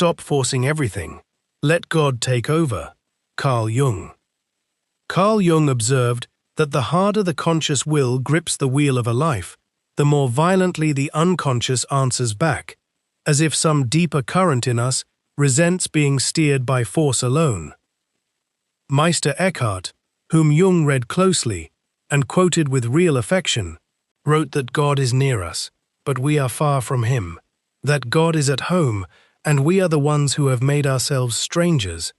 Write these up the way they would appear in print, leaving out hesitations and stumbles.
Stop forcing everything. Let God take over. Carl Jung. Carl Jung observed that the harder the conscious will grips the wheel of a life, the more violently the unconscious answers back, as if some deeper current in us resents being steered by force alone. Meister Eckhart, whom Jung read closely and quoted with real affection, wrote that God is near us, but we are far from him, that God is at home, and we are the ones who have made ourselves strangers.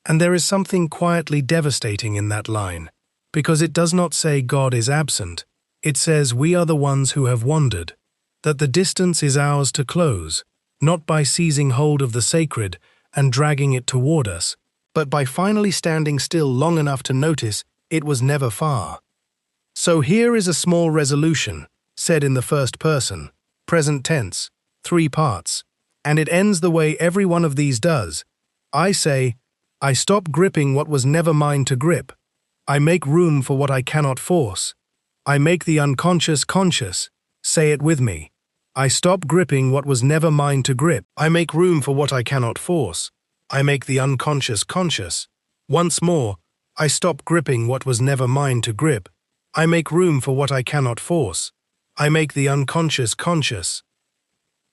And there is something quietly devastating in that line, because it does not say God is absent, it says we are the ones who have wandered, that the distance is ours to close, not by seizing hold of the sacred and dragging it toward us, but by finally standing still long enough to notice it was never far. So here is a small resolution, said in the first person, present tense, 3 parts, and it ends the way every one of these does. I say, I stop gripping what was never mine to grip. I make room for what I cannot force. I make the unconscious conscious. Say it with me. I stop gripping what was never mine to grip. I make room for what I cannot force. I make the unconscious conscious. Once more, I stop gripping what was never mine to grip. I make room for what I cannot force. I make the unconscious conscious.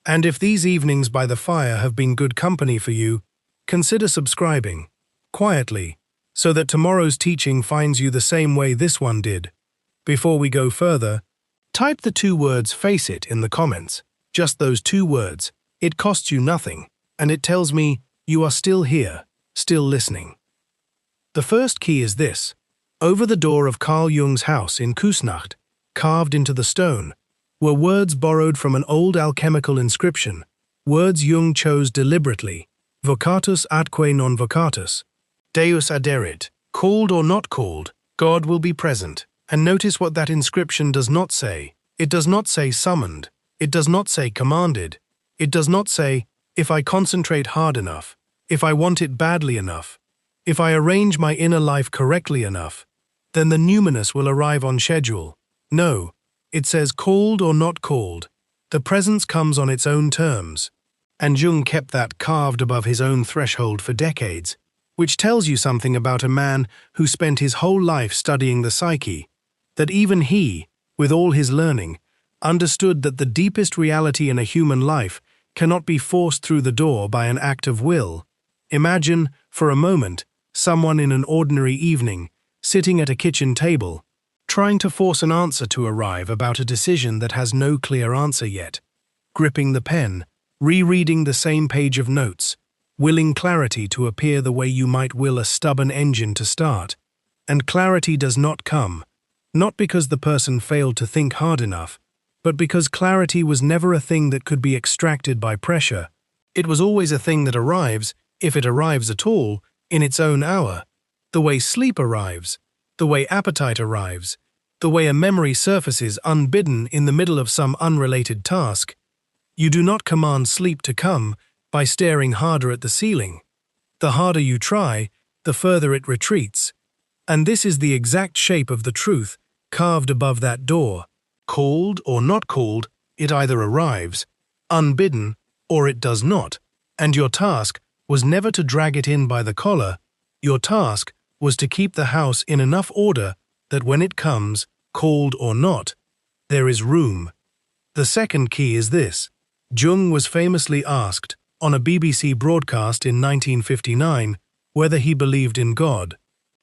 And if these evenings by the fire have been good company for you, consider subscribing, quietly, so that tomorrow's teaching finds you the same way this one did. Before we go further, type the 2 words "face it" in the comments. Just those 2 words. It costs you nothing, and it tells me you are still here, still listening. The first key is this. Over the door of Carl Jung's house in Kusnacht, carved into the stone, were words borrowed from an old alchemical inscription, words Jung chose deliberately, vocatus atque non vocatus, Deus aderit, called or not called, God will be present. And notice what that inscription does not say. It does not say summoned. It does not say commanded. It does not say, if I concentrate hard enough, if I want it badly enough, if I arrange my inner life correctly enough, then the numinous will arrive on schedule. No, it says called or not called. The presence comes on its own terms. And Jung kept that carved above his own threshold for decades, which tells you something about a man who spent his whole life studying the psyche, that even he, with all his learning, understood that the deepest reality in a human life cannot be forced through the door by an act of will. Imagine, for a moment, someone in an ordinary evening, sitting at a kitchen table, trying to force an answer to arrive about a decision that has no clear answer yet, gripping the pen, rereading the same page of notes, willing clarity to appear the way you might will a stubborn engine to start. And clarity does not come, not because the person failed to think hard enough, but because clarity was never a thing that could be extracted by pressure. It was always a thing that arrives, if it arrives at all, in its own hour, the way sleep arrives, the way appetite arrives, the way a memory surfaces unbidden in the middle of some unrelated task. You do not command sleep to come by staring harder at the ceiling. The harder you try, the further it retreats. And this is the exact shape of the truth carved above that door. Called or not called, it either arrives, unbidden, or it does not. And your task was never to drag it in by the collar. Your task was to keep the house in enough order that when it comes, called or not, there is room. The second key is this. Jung was famously asked, on a BBC broadcast in 1959, whether he believed in God.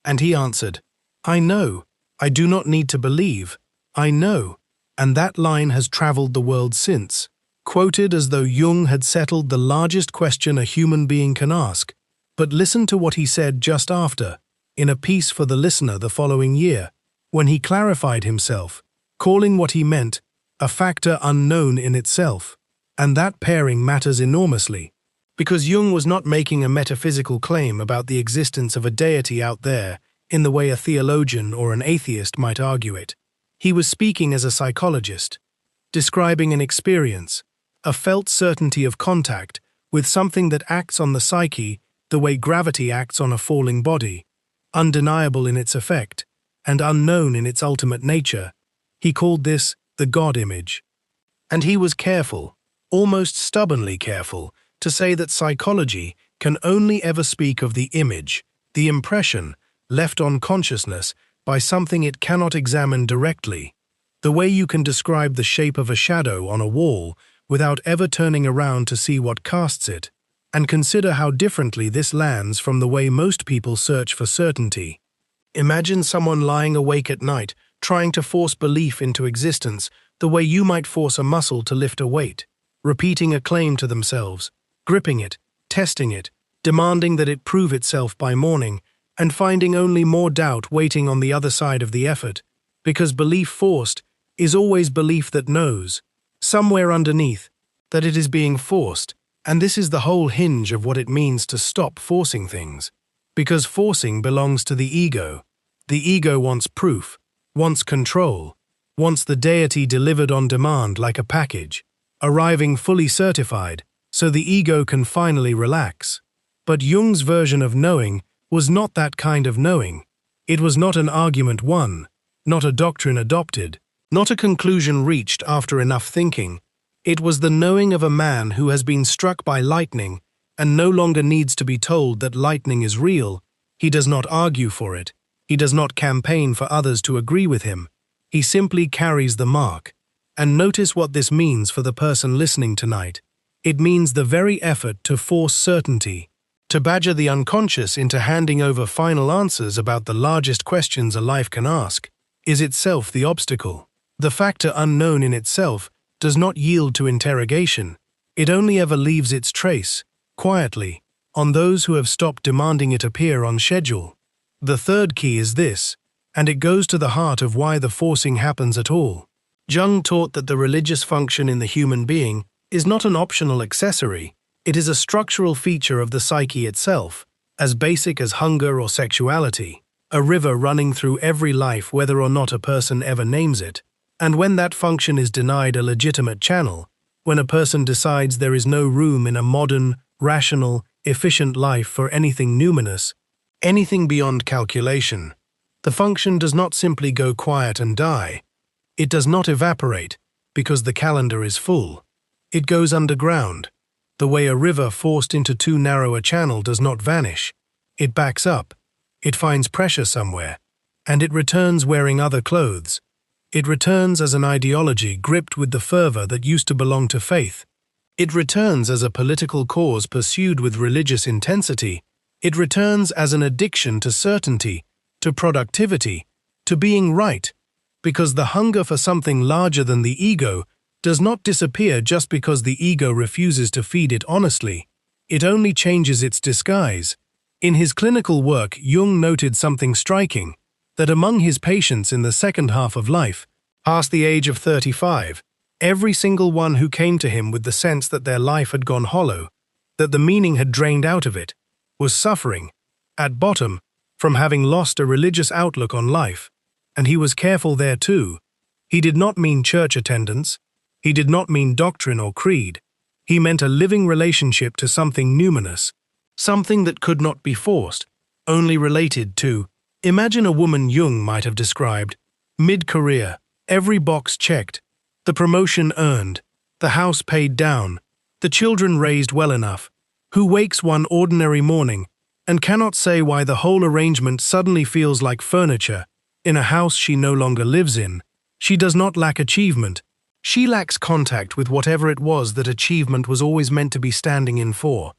And he answered, I know. I do not need to believe. I know. And that line has traveled the world since, quoted as though Jung had settled the largest question a human being can ask. But listen to what he said just after, in a piece for the listener the following year, when he clarified himself, calling what he meant a factor unknown in itself. And that pairing matters enormously, because Jung was not making a metaphysical claim about the existence of a deity out there in the way a theologian or an atheist might argue it. He was speaking as a psychologist, describing an experience, a felt certainty of contact with something that acts on the psyche the way gravity acts on a falling body, undeniable in its effect and unknown in its ultimate nature. He called this the God image. And he was careful, almost stubbornly careful, to say that psychology can only ever speak of the image, the impression, left on consciousness by something it cannot examine directly. The way you can describe the shape of a shadow on a wall without ever turning around to see what casts it, and consider how differently this lands from the way most people search for certainty. Imagine someone lying awake at night, trying to force belief into existence the way you might force a muscle to lift a weight, repeating a claim to themselves, gripping it, testing it, demanding that it prove itself by morning, and finding only more doubt waiting on the other side of the effort, because belief forced is always belief that knows, somewhere underneath, that it is being forced, and this is the whole hinge of what it means to stop forcing things. Because forcing belongs to the ego. The ego wants proof, wants control, wants the deity delivered on demand like a package, arriving fully certified, so the ego can finally relax. But Jung's version of knowing was not that kind of knowing. It was not an argument won, not a doctrine adopted, not a conclusion reached after enough thinking. It was the knowing of a man who has been struck by lightning and no longer needs to be told that lightning is real. He does not argue for it. He does not campaign for others to agree with him. He simply carries the mark. And notice what this means for the person listening tonight. It means the very effort to force certainty, to badger the unconscious into handing over final answers about the largest questions a life can ask, is itself the obstacle. The factor unknown in itself does not yield to interrogation. It only ever leaves its trace, quietly, on those who have stopped demanding it appear on schedule. The third key is this, and it goes to the heart of why the forcing happens at all. Jung taught that the religious function in the human being is not an optional accessory. It is a structural feature of the psyche itself, as basic as hunger or sexuality, a river running through every life whether or not a person ever names it. And when that function is denied a legitimate channel, when a person decides there is no room in a modern, rational, efficient life for anything numinous, anything beyond calculation, the function does not simply go quiet and die. It does not evaporate, because the calendar is full. It goes underground, the way a river forced into too narrow a channel does not vanish. It backs up, it finds pressure somewhere, and it returns wearing other clothes. It returns as an ideology gripped with the fervor that used to belong to faith. It returns as a political cause pursued with religious intensity. It returns as an addiction to certainty, to productivity, to being right, because the hunger for something larger than the ego does not disappear just because the ego refuses to feed it honestly. It only changes its disguise. In his clinical work, Jung noted something striking, that among his patients in the second half of life, past the age of 35, every single one who came to him with the sense that their life had gone hollow, that the meaning had drained out of it, was suffering, at bottom, from having lost a religious outlook on life. And he was careful there too. He did not mean church attendance. He did not mean doctrine or creed. He meant a living relationship to something numinous, something that could not be forced, only related to. Imagine a woman Jung might have described, mid-career, every box checked, the promotion earned, the house paid down, the children raised well enough, who wakes one ordinary morning and cannot say why the whole arrangement suddenly feels like furniture in a house she no longer lives in. She does not lack achievement. She lacks contact with whatever it was that achievement was always meant to be standing in for.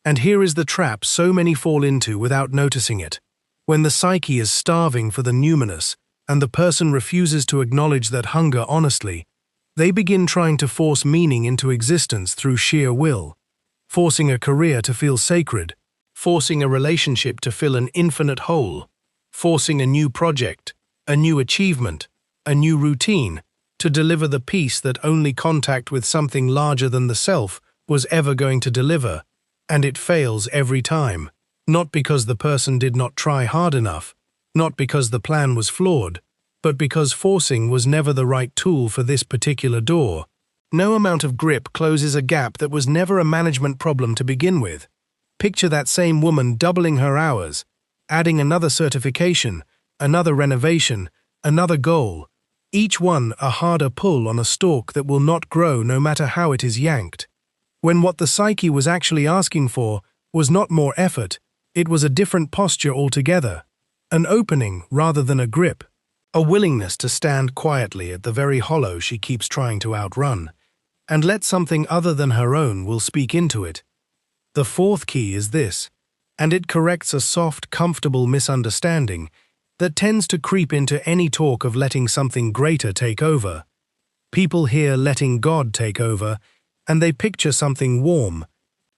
And here is the trap so many fall into without noticing it. When the psyche is starving for the numinous, and the person refuses to acknowledge that hunger honestly, they begin trying to force meaning into existence through sheer will, forcing a career to feel sacred, forcing a relationship to fill an infinite hole, forcing a new project, a new achievement, a new routine, to deliver the peace that only contact with something larger than the self was ever going to deliver, and it fails every time. Not because the person did not try hard enough, not because the plan was flawed, but because forcing was never the right tool for this particular door. No amount of grip closes a gap that was never a management problem to begin with. Picture that same woman doubling her hours, adding another certification, another renovation, another goal, each one a harder pull on a stalk that will not grow no matter how it is yanked. when what the psyche was actually asking for was not more effort, it was a different posture altogether, an opening rather than a grip, a willingness to stand quietly at the very hollow she keeps trying to outrun, and let something other than her own will speak into it. The fourth key is this, and it corrects a soft, comfortable misunderstanding that tends to creep into any talk of letting something greater take over. People hear letting God take over, and they picture something warm,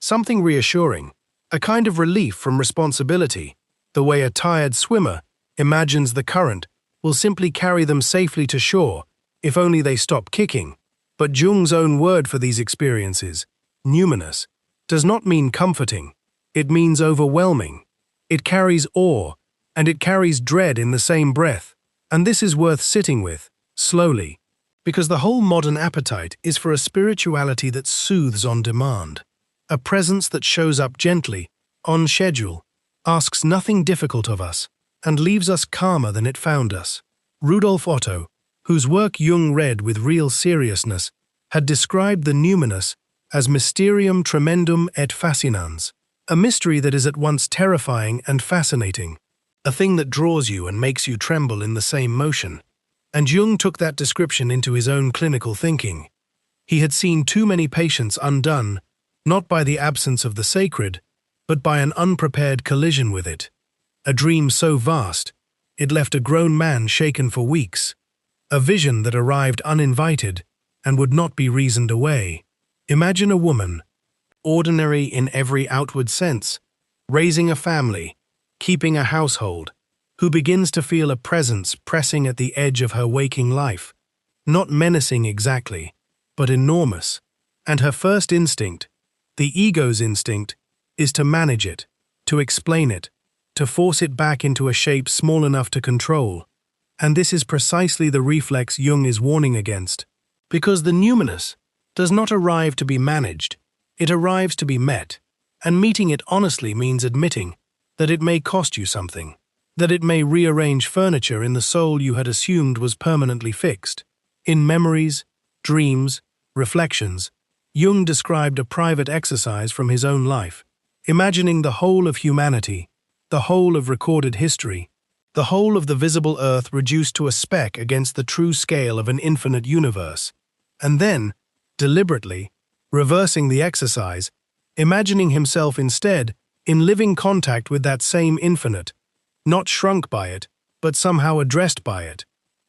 something reassuring, a kind of relief from responsibility, the way a tired swimmer imagines the current will simply carry them safely to shore if only they stop kicking. But Jung's own word for these experiences, numinous, does not mean comforting. It means overwhelming. It carries awe, and it carries dread in the same breath. And this is worth sitting with, slowly, because the whole modern appetite is for a spirituality that soothes on demand, a presence that shows up gently, on schedule, asks nothing difficult of us, and leaves us calmer than it found us. Rudolf Otto, whose work Jung read with real seriousness, had described the numinous as mysterium tremendum et fascinans, a mystery that is at once terrifying and fascinating, a thing that draws you and makes you tremble in the same motion. And Jung took that description into his own clinical thinking. He had seen too many patients undone, not by the absence of the sacred, but by an unprepared collision with it. A dream so vast, it left a grown man shaken for weeks. A vision that arrived uninvited and would not be reasoned away. Imagine a woman, ordinary in every outward sense, raising a family, keeping a household, who begins to feel a presence pressing at the edge of her waking life, not menacing exactly, but enormous. And her first instinct, the ego's instinct, is to manage it, to explain it, to force it back into a shape small enough to control. And this is precisely the reflex Jung is warning against. Because the numinous does not arrive to be managed, it arrives to be met, and meeting it honestly means admitting that it may cost you something, that it may rearrange furniture in the soul you had assumed was permanently fixed. In Memories, Dreams, Reflections, Jung described a private exercise from his own life, imagining the whole of humanity, the whole of recorded history, the whole of the visible earth reduced to a speck against the true scale of an infinite universe, and then, deliberately, reversing the exercise, imagining himself instead in living contact with that same infinite, not shrunk by it, but somehow addressed by it.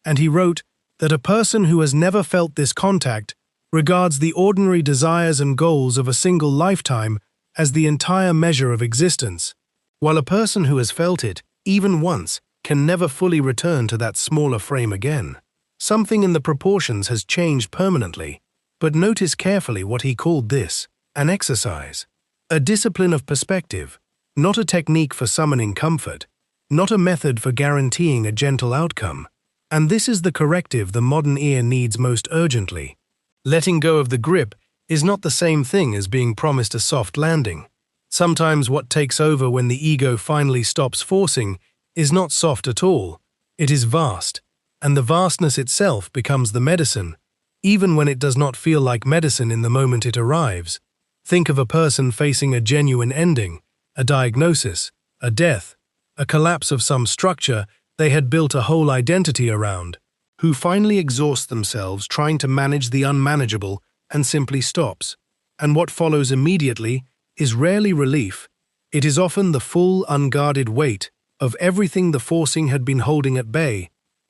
And he wrote that a person who has never felt this contact regards the ordinary desires and goals of a single lifetime as the entire measure of existence, while a person who has felt it, even once, can never fully return to that smaller frame again. Something in the proportions has changed permanently, but notice carefully what he called this, an exercise, a discipline of perspective, not a technique for summoning comfort, not a method for guaranteeing a gentle outcome. And this is the corrective the modern ear needs most urgently. Letting go of the grip is not the same thing as being promised a soft landing. Sometimes what takes over when the ego finally stops forcing is not soft at all. It is vast, and the vastness itself becomes the medicine, even when it does not feel like medicine in the moment it arrives. Think of a person facing a genuine ending, a diagnosis, a death, a collapse of some structure they had built a whole identity around, who finally exhausts themselves trying to manage the unmanageable and simply stops. And what follows immediately is rarely relief. It is often the full, unguarded weight of everything the forcing had been holding at bay.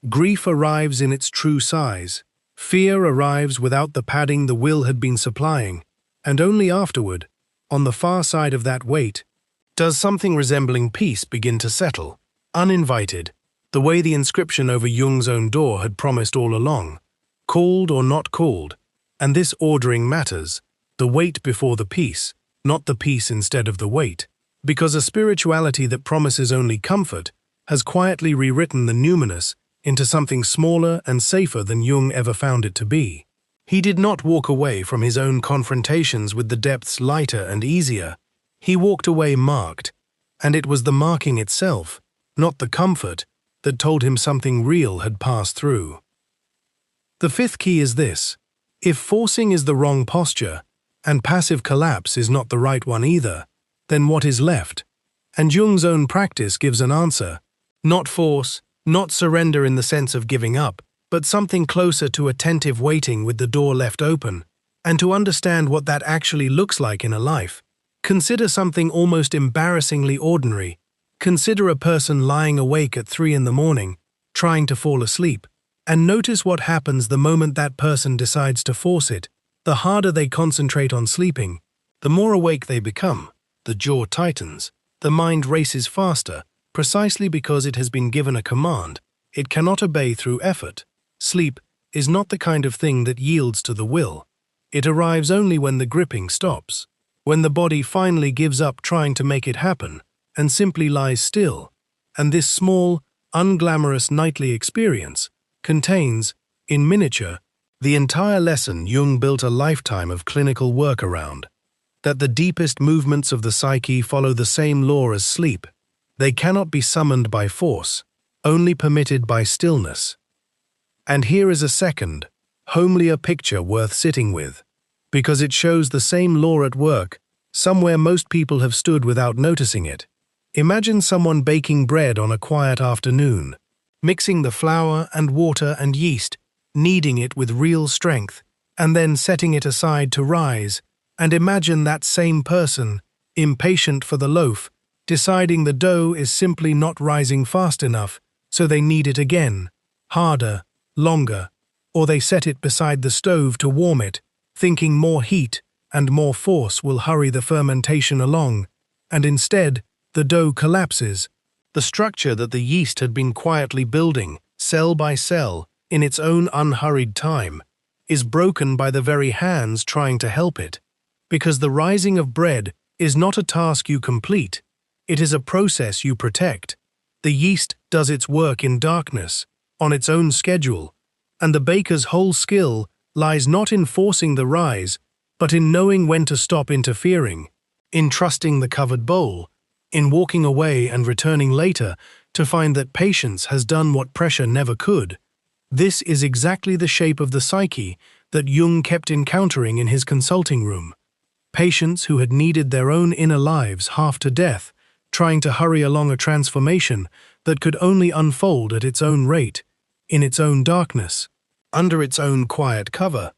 Grief arrives in its true size. Fear arrives without the padding the will had been supplying. And only afterward, on the far side of that weight, does something resembling peace begin to settle, uninvited, the way the inscription over Jung's own door had promised all along, called or not called. And this ordering matters, the weight before the peace, not the peace instead of the weight, because a spirituality that promises only comfort has quietly rewritten the numinous into something smaller and safer than Jung ever found it to be. He did not walk away from his own confrontations with the depths lighter and easier. He walked away marked, and it was the marking itself, not the comfort, that told him something real had passed through. The fifth key is this: if forcing is the wrong posture, and passive collapse is not the right one either, then what is left? And Jung's own practice gives an answer. Not force, not surrender in the sense of giving up, but something closer to attentive waiting with the door left open. And to understand what that actually looks like in a life, consider something almost embarrassingly ordinary. Consider a person lying awake at 3 in the morning, trying to fall asleep, and notice what happens the moment that person decides to force it. The harder they concentrate on sleeping, the more awake they become. The jaw tightens, the mind races faster, precisely because it has been given a command. It cannot obey through effort. Sleep is not the kind of thing that yields to the will. It arrives only when the gripping stops, when the body finally gives up trying to make it happen and simply lies still. And this small, unglamorous nightly experience contains, in miniature, the entire lesson Jung built a lifetime of clinical work around. That the deepest movements of the psyche follow the same law as sleep. They cannot be summoned by force, only permitted by stillness. And here is a second, homelier picture worth sitting with, because it shows the same law at work, somewhere most people have stood without noticing it. Imagine someone baking bread on a quiet afternoon, mixing the flour and water and yeast, kneading it with real strength, and then setting it aside to rise. And imagine that same person, impatient for the loaf, deciding the dough is simply not rising fast enough, so they knead it again, harder, longer, or they set it beside the stove to warm it, thinking more heat and more force will hurry the fermentation along, and instead, the dough collapses. The structure that the yeast had been quietly building, cell by cell, in its own unhurried time, is broken by the very hands trying to help it. Because the rising of bread is not a task you complete, it is a process you protect. The yeast does its work in darkness, on its own schedule, and the baker's whole skill lies not in forcing the rise, but in knowing when to stop interfering, in trusting the covered bowl, in walking away and returning later to find that patience has done what pressure never could. This is exactly the shape of the psyche that Jung kept encountering in his consulting room. Patients who had kneaded their own inner lives half to death, trying to hurry along a transformation that could only unfold at its own rate, in its own darkness, under its own quiet cover.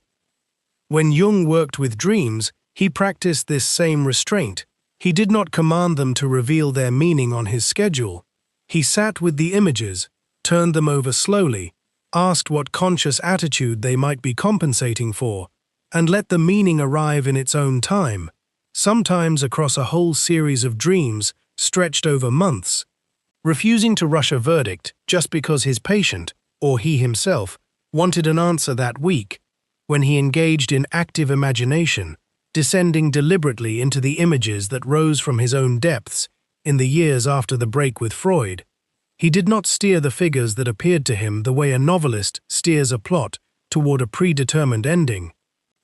When Jung worked with dreams, he practiced this same restraint. He did not command them to reveal their meaning on his schedule. He sat with the images, turned them over slowly, asked what conscious attitude they might be compensating for, and let the meaning arrive in its own time, sometimes across a whole series of dreams stretched over months. Refusing to rush a verdict just because his patient, or he himself, wanted an answer that week, when he engaged in active imagination, descending deliberately into the images that rose from his own depths in the years after the break with Freud. He did not steer the figures that appeared to him the way a novelist steers a plot toward a predetermined ending.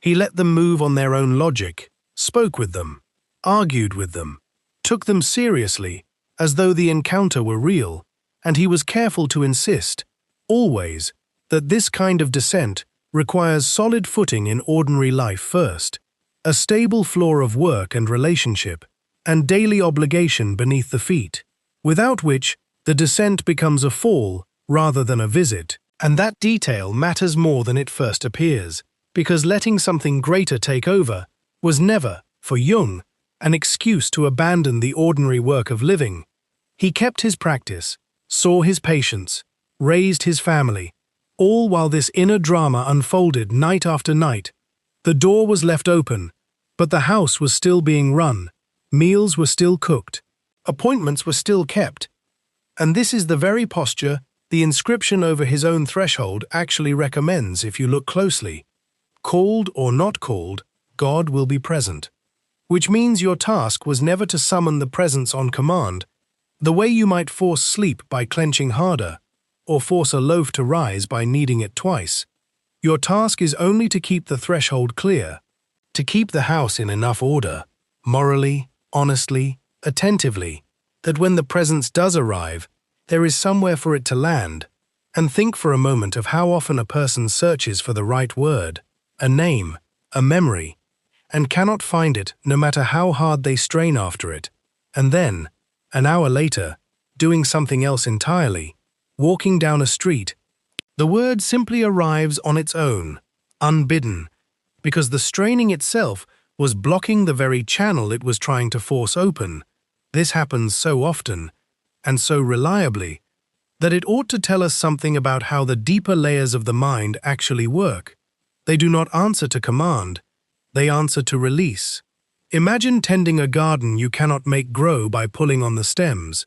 He let them move on their own logic, spoke with them, argued with them, took them seriously, as though the encounter were real, and he was careful to insist, always, that this kind of descent requires solid footing in ordinary life first, a stable floor of work and relationship, and daily obligation beneath the feet, without which the descent becomes a fall rather than a visit. And that detail matters more than it first appears, because letting something greater take over was never, for Jung, an excuse to abandon the ordinary work of living. He kept his practice, saw his patients, raised his family, all while this inner drama unfolded night after night. The door was left open, but the house was still being run, meals were still cooked, appointments were still kept. And this is the very posture the inscription over his own threshold actually recommends if you look closely. Called or not called, God will be present. Which means your task was never to summon the presence on command, the way you might force sleep by clenching harder, or force a loaf to rise by kneading it twice. Your task is only to keep the threshold clear, to keep the house in enough order, morally, honestly, attentively, that when the presence does arrive, there is somewhere for it to land. And think for a moment of how often a person searches for the right word, a name, a memory, and cannot find it no matter how hard they strain after it. And then, an hour later, doing something else entirely, walking down a street, the word simply arrives on its own, unbidden, because the straining itself was blocking the very channel it was trying to force open. This happens so often, and so reliably, that it ought to tell us something about how the deeper layers of the mind actually work. They do not answer to command, they answer to release. Imagine tending a garden you cannot make grow by pulling on the stems.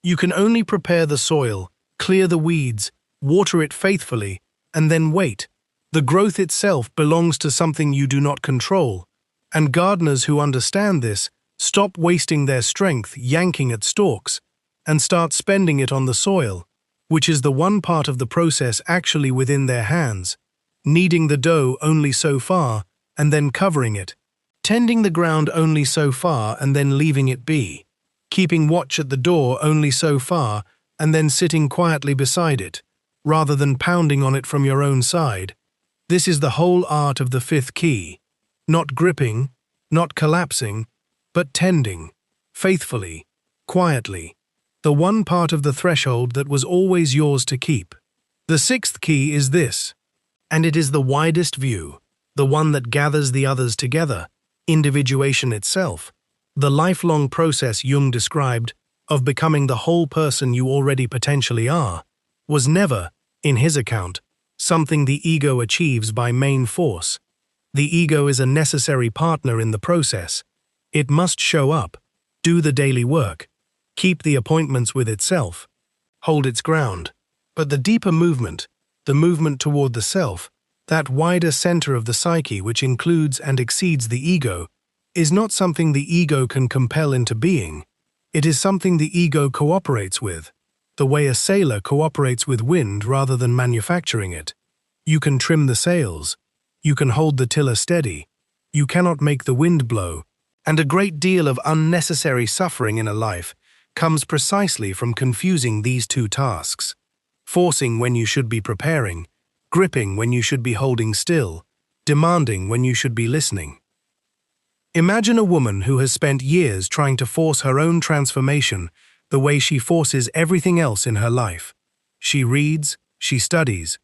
You can only prepare the soil, clear the weeds, water it faithfully, and then wait. The growth itself belongs to something you do not control, and gardeners who understand this stop wasting their strength yanking at stalks and start spending it on the soil, which is the one part of the process actually within their hands, kneading the dough only so far and then covering it, tending the ground only so far and then leaving it be, keeping watch at the door only so far and then sitting quietly beside it, rather than pounding on it from your own side. This is the whole art of the fifth key. Not gripping, not collapsing, but tending, faithfully, quietly, the one part of the threshold that was always yours to keep. The sixth key is this, and it is the widest view, the one that gathers the others together, individuation itself, the lifelong process Jung described of becoming the whole person you already potentially are, was never, in his account, something the ego achieves by main force. The ego is a necessary partner in the process. It must show up, do the daily work, keep the appointments with itself, hold its ground. But the deeper movement, the movement toward the self, that wider center of the psyche which includes and exceeds the ego, is not something the ego can compel into being. It is something the ego cooperates with, the way a sailor cooperates with wind rather than manufacturing it. You can trim the sails, you can hold the tiller steady, you cannot make the wind blow, and a great deal of unnecessary suffering in a life comes precisely from confusing these two tasks, forcing when you should be preparing, gripping when you should be holding still, demanding when you should be listening. Imagine a woman who has spent years trying to force her own transformation the way she forces everything else in her life. She reads, she studies,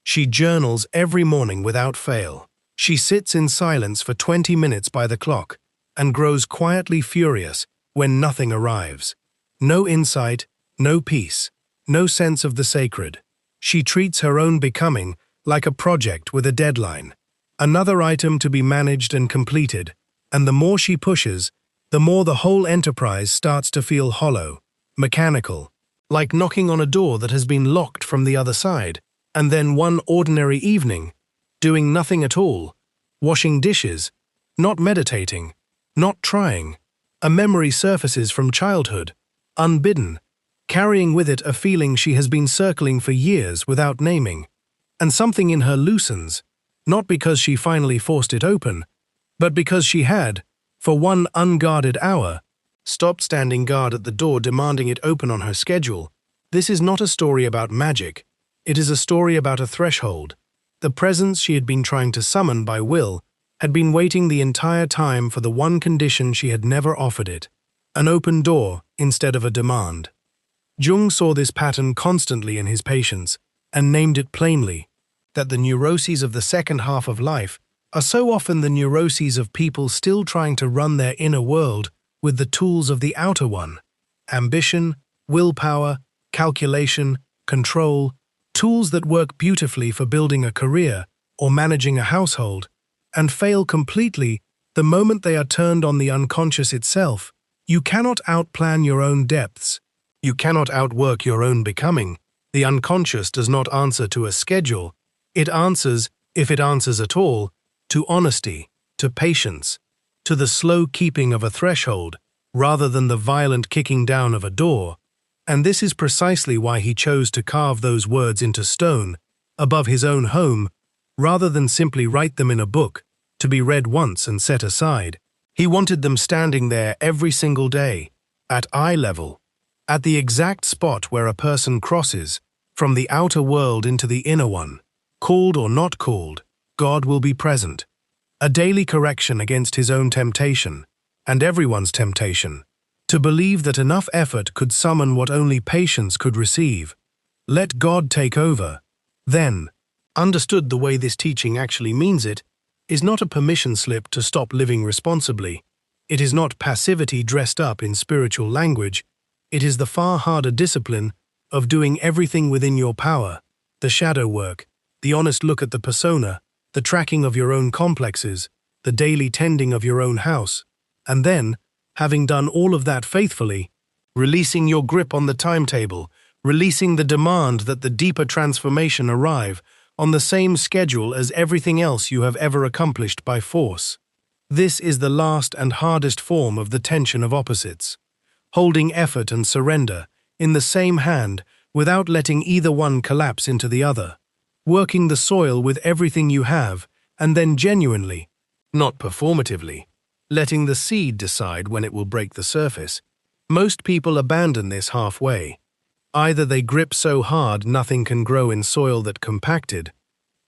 she journals every morning without fail. She sits in silence for 20 minutes by the clock and grows quietly furious when nothing arrives. No insight, no peace, no sense of the sacred. She treats her own becoming like a project with a deadline, another item to be managed and completed, and the more she pushes, the more the whole enterprise starts to feel hollow, mechanical, like knocking on a door that has been locked from the other side. And then one ordinary evening, doing nothing at all, washing dishes, not meditating, not trying, a memory surfaces from childhood, unbidden, carrying with it a feeling she has been circling for years without naming, and something in her loosens, not because she finally forced it open, but because she had, for one unguarded hour, stopped standing guard at the door demanding it open on her schedule. This is not a story about magic. It is a story about a threshold. The presence she had been trying to summon by will had been waiting the entire time for the one condition she had never offered it, an open door instead of a demand. Jung saw this pattern constantly in his patients and named it plainly, that the neuroses of the second half of life are so often the neuroses of people still trying to run their inner world with the tools of the outer one: ambition, willpower, calculation, control, tools that work beautifully for building a career or managing a household, and fail completely the moment they are turned on the unconscious itself. You cannot outplan your own depths. You cannot outwork your own becoming. The unconscious does not answer to a schedule. It answers, if it answers at all, to honesty, to patience, to the slow keeping of a threshold, rather than the violent kicking down of a door. And this is precisely why he chose to carve those words into stone, above his own home, rather than simply write them in a book, to be read once and set aside. He wanted them standing there every single day, at eye level, at the exact spot where a person crosses from the outer world into the inner one. Called or not called, God will be present. a daily correction against his own temptation, and everyone's temptation, to believe that enough effort could summon what only patience could receive. Let God take over. Then, understood the way this teaching actually means it, is not a permission slip to stop living responsibly. It is not passivity dressed up in spiritual language. It is the far harder discipline of doing everything within your power, the shadow work, the honest look at the persona, the tracking of your own complexes, the daily tending of your own house, and then, having done all of that faithfully, releasing your grip on the timetable, releasing the demand that the deeper transformation arrive on the same schedule as everything else you have ever accomplished by force. This is the last and hardest form of the tension of opposites, holding effort and surrender in the same hand without letting either one collapse into the other, working the soil with everything you have, and then genuinely, not performatively, letting the seed decide when it will break the surface. Most people abandon this halfway. Either they grip so hard nothing can grow in soil that compacted,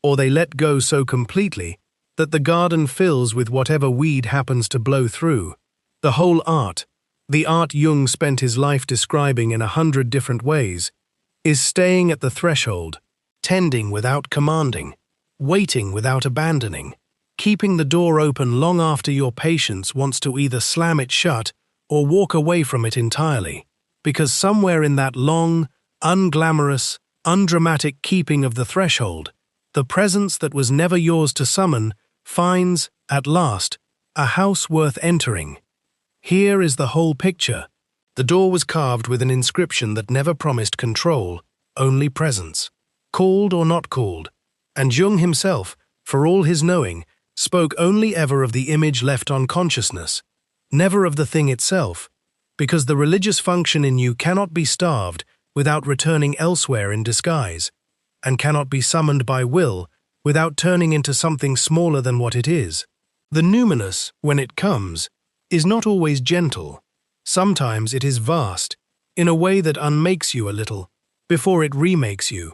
or they let go so completely that the garden fills with whatever weed happens to blow through. The whole art, the art Jung spent his life describing in 100 different ways, is staying at the threshold, tending without commanding, waiting without abandoning, keeping the door open long after your patience wants to either slam it shut or walk away from it entirely. Because somewhere in that long, unglamorous, undramatic keeping of the threshold, the presence that was never yours to summon finds, at last, a house worth entering. Here is the whole picture. The door was carved with an inscription that never promised control, only presence, called or not called, and Jung himself, for all his knowing, spoke only ever of the image left on consciousness, never of the thing itself, because the religious function in you cannot be starved without returning elsewhere in disguise, and cannot be summoned by will without turning into something smaller than what it is. The numinous, when it comes, is not always gentle. Sometimes it is vast, in a way that unmakes you a little, before it remakes you.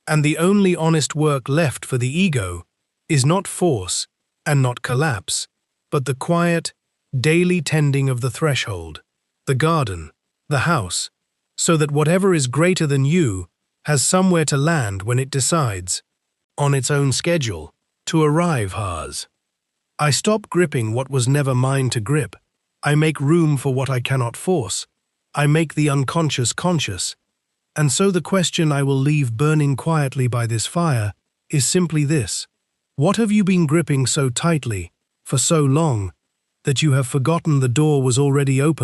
And the only honest work left for the ego is not force and not collapse, but the quiet, daily tending of the threshold, the garden, the house, so that whatever is greater than you has somewhere to land when it decides, on its own schedule, to arrive. I stop gripping what was never mine to grip. I make room for what I cannot force. I make the unconscious conscious. And so the question I will leave burning quietly by this fire is simply this: what have you been gripping so tightly, for so long, that you have forgotten the door was already open?